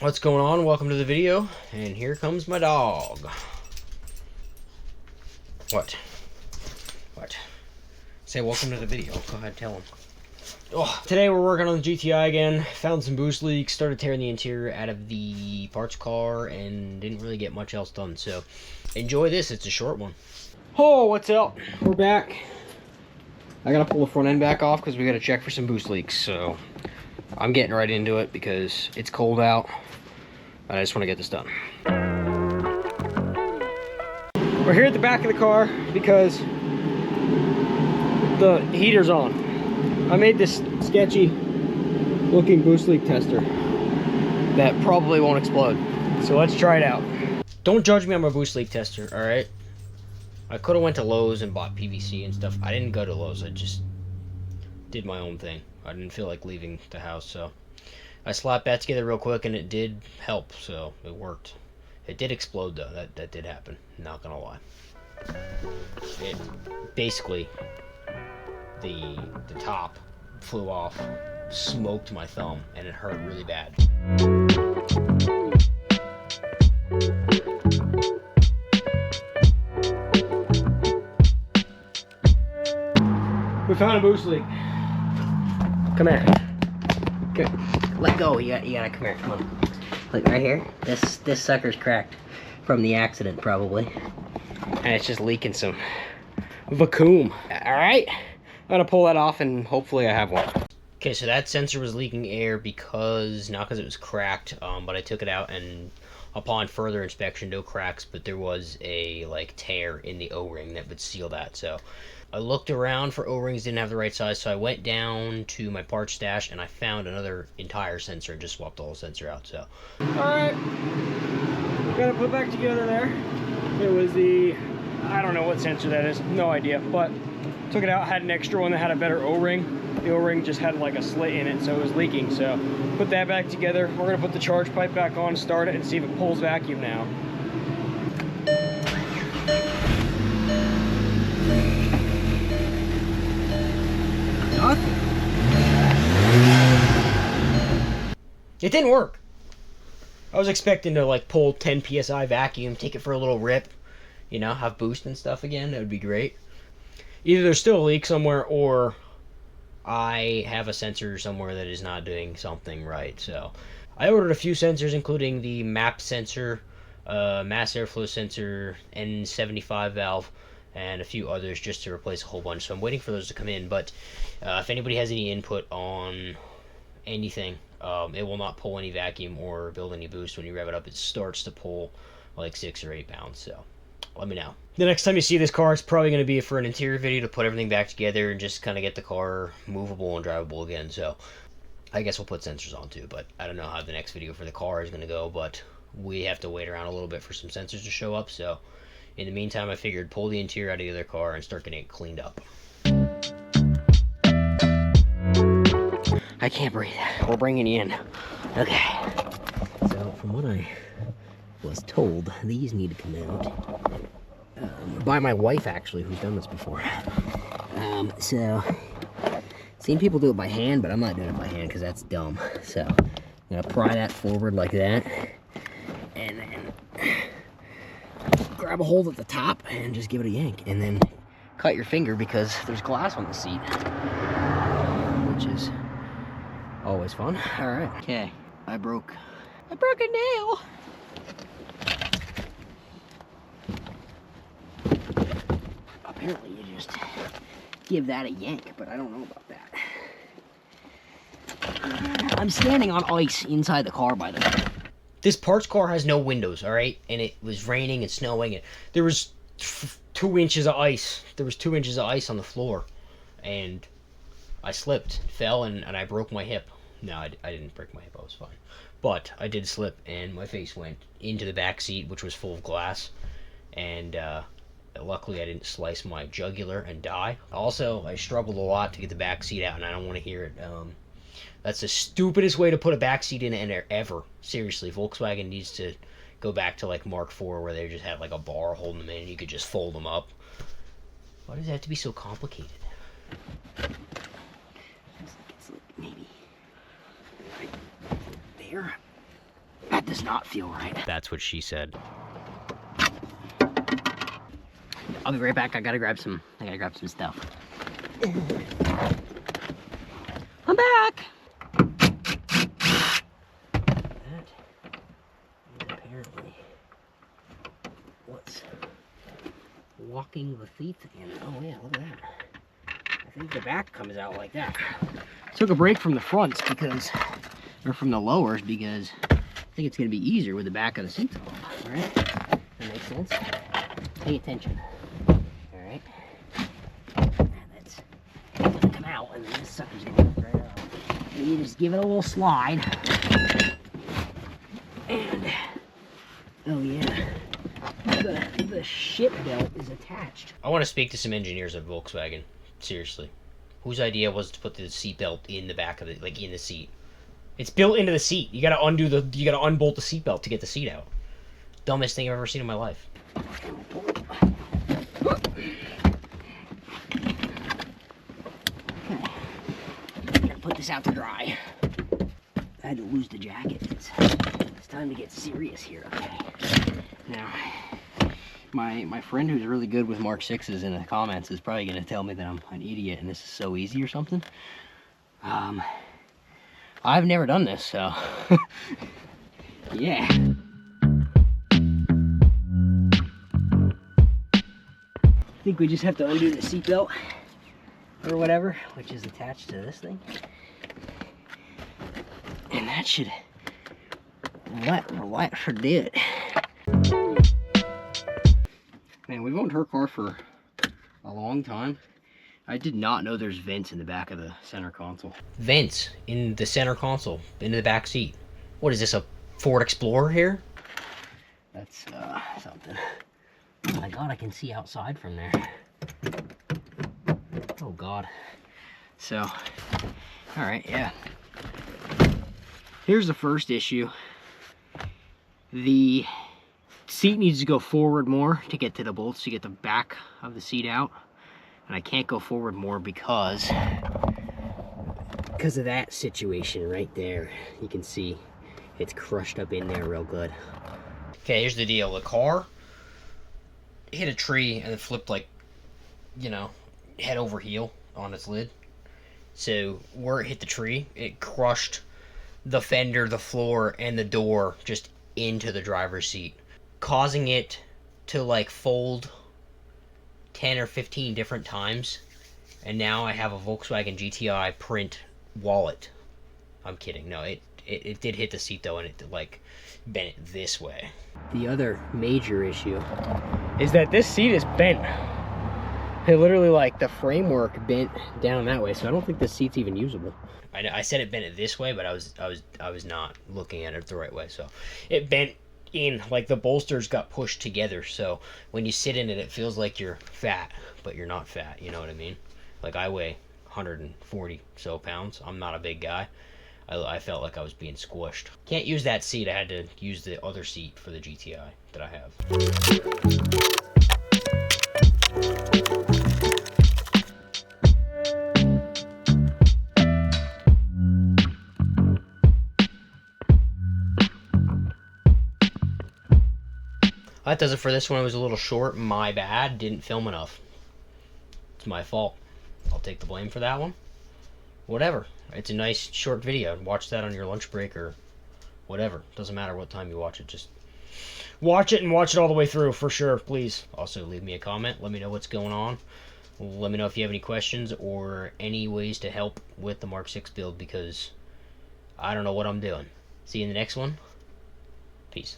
What's going on? Welcome to the video, and here comes my dog. What? Say welcome to the video. Go ahead, tell him. Oh, today we're working on the GTI again. Found some boost leaks, started tearing the interior out of the parts car, and didn't really get much else done. So enjoy this. It's a short one. Oh, what's up? We're back. I gotta pull the front end back off because we gotta check for some boost leaks. So I'm getting right into it because it's cold out. I just want to get this done. We're here at the back of the car because the heater's on. I made this sketchy looking boost leak tester that probably won't explode. So let's try it out. Don't judge me on my boost leak tester, alright? I could have went to Lowe's and bought PVC and stuff. I didn't go to Lowe's, I just did my own thing. I didn't feel like leaving the house, so I slapped that together real quick and it did help, so it worked. It did explode though, that did happen, not gonna lie. It basically, the top flew off, smoked my thumb, and it hurt really bad. We found a boost leak. Come here. Let go. You gotta come here. Come on. Look right here. This sucker's cracked from the accident probably, and it's just leaking some vacuum. All right, I'm gonna pull that off and hopefully I have one. Okay, so that sensor was leaking air because not because it was cracked, but I took it out and upon further inspection, no cracks, but there was a tear in the O-ring that would seal that. So I looked around for O-rings, didn't have the right size, so I went down to my parts stash and I found another entire sensor and just swapped the whole sensor out. So alright, got it put back together there. It was the, I don't know what sensor that is, no idea, but took it out, had an extra one that had a better O-ring. The O-ring just had like a slit in it, so it was leaking. So put that back together. We're gonna put the charge pipe back on, start it, and see if it pulls vacuum now. Nothing. It didn't work. I was expecting to pull 10 psi vacuum, take it for a little rip, you know, have boost and stuff again. That would be great. Either there's still a leak somewhere or I have a sensor somewhere that is not doing something right. So I ordered a few sensors, including the MAP sensor, mass airflow sensor, N75 valve, and a few others just to replace a whole bunch. So I'm waiting for those to come in. But if anybody has any input on anything, it will not pull any vacuum or build any boost. When you rev it up, it starts to pull like 6 or 8 pounds. So let me know. The next time you see this car, it's probably going to be for an interior video to put everything back together and just kind of get the car movable and drivable again. So I guess we'll put sensors on too, but I don't know how the next video for the car is going to go, but we have to wait around a little bit for some sensors to show up. So in the meantime, I figured pull the interior out of the other car and start getting it cleaned up. I can't breathe. We're bringing you in. Okay. So from what I was told, these need to come out by my wife, actually, who's done this before. So seen people do it by hand, but I'm not doing it by hand because that's dumb. So I'm gonna pry that forward like that, and then grab a hold at the top and just give it a yank, and then cut your finger because there's glass on the seat, which is always fun. All right. Okay. I broke a nail. Apparently you just give that a yank, but I don't know about that. I'm standing on ice inside the car, by the way. This parts car has no windows, all right? And it was raining and snowing, and there was 2 inches of ice. There was 2 inches of ice on the floor, and I slipped, fell, and I broke my hip. No, I didn't break my hip. I was fine. But I did slip, and my face went into the back seat, which was full of glass, and luckily I didn't slice my jugular and die. Also, I struggled a lot to get the back seat out, and I don't want to hear it. That's the stupidest way to put a back seat in ever. Seriously, Volkswagen needs to go back to like Mark IV, where they just had like a bar holding them in and you could just fold them up. Why does it have to be so complicated? It's like maybe right there. does not feel right. That's what she said. I'll be right back. I gotta grab some stuff. I'm back. That is apparently what's walking the feet again. Oh yeah, look at that. I think the back comes out like that. Took a break from the fronts because, or from the lowers, because I think it's gonna be easier with the back of the seats off. All right, that makes sense. Pay attention. All right, that's gonna come out, and then this sucker's gonna come right out. And you just give it a little slide, and oh yeah, the ship belt is attached. I want to speak to some engineers at Volkswagen. Seriously, whose idea was to put the seat belt in the back of the, like in the seat? It's built into the seat. You gotta unbolt the seat belt to get the seat out. Dumbest thing I've ever seen in my life. Okay. Gotta put this out to dry. I had to lose the jacket. It's time to get serious here, okay? Now, my friend who's really good with Mark 6s in the comments is probably gonna tell me that I'm an idiot and this is so easy or something. I've never done this, so yeah. I think we just have to undo the seatbelt or whatever, which is attached to this thing. And that should do it. Man, we've owned her car for a long time. I did not know there's vents in the back of the center console. Vents in the center console, into the back seat. What is this, a Ford Explorer here? That's something. Oh my God, I can see outside from there. Oh God. So, all right, yeah. Here's the first issue. The seat needs to go forward more to get to the bolts, to get the back of the seat out. And I can't go forward more because of that situation right there. You can see it's crushed up in there real good. Okay, here's the deal. The car hit a tree and it flipped, like, you know, head over heel on its lid. So where it hit the tree, it crushed the fender, the floor, and the door just into the driver's seat, causing it to like fold 10 or 15 different times. And now I have a Volkswagen GTI print wallet. I'm kidding. No, it did hit the seat though, and it like bent it this way. The other major issue is that this seat is bent. It literally, like, the framework bent down that way, so I don't think the seat's even usable. I said it bent it this way, but I was not looking at it the right way. So it bent in, like the bolsters got pushed together. So when you sit in it, it feels like you're fat, but you're not fat. You know what I mean? Like, I weigh 140 so pounds. I'm not a big guy. I felt like I was being squished. Can't use that seat. I had to use the other seat for the GTI that I have. That does it for this one. It was a little short. My bad. Didn't film enough. It's my fault. I'll take the blame for that one. Whatever. It's a nice short video. Watch that on your lunch break or whatever. Doesn't matter what time you watch it. Just watch it and watch it all the way through for sure, please. Also, leave me a comment. Let me know what's going on. Let me know if you have any questions or any ways to help with the Mark 6 build, because I don't know what I'm doing. See you in the next one. Peace.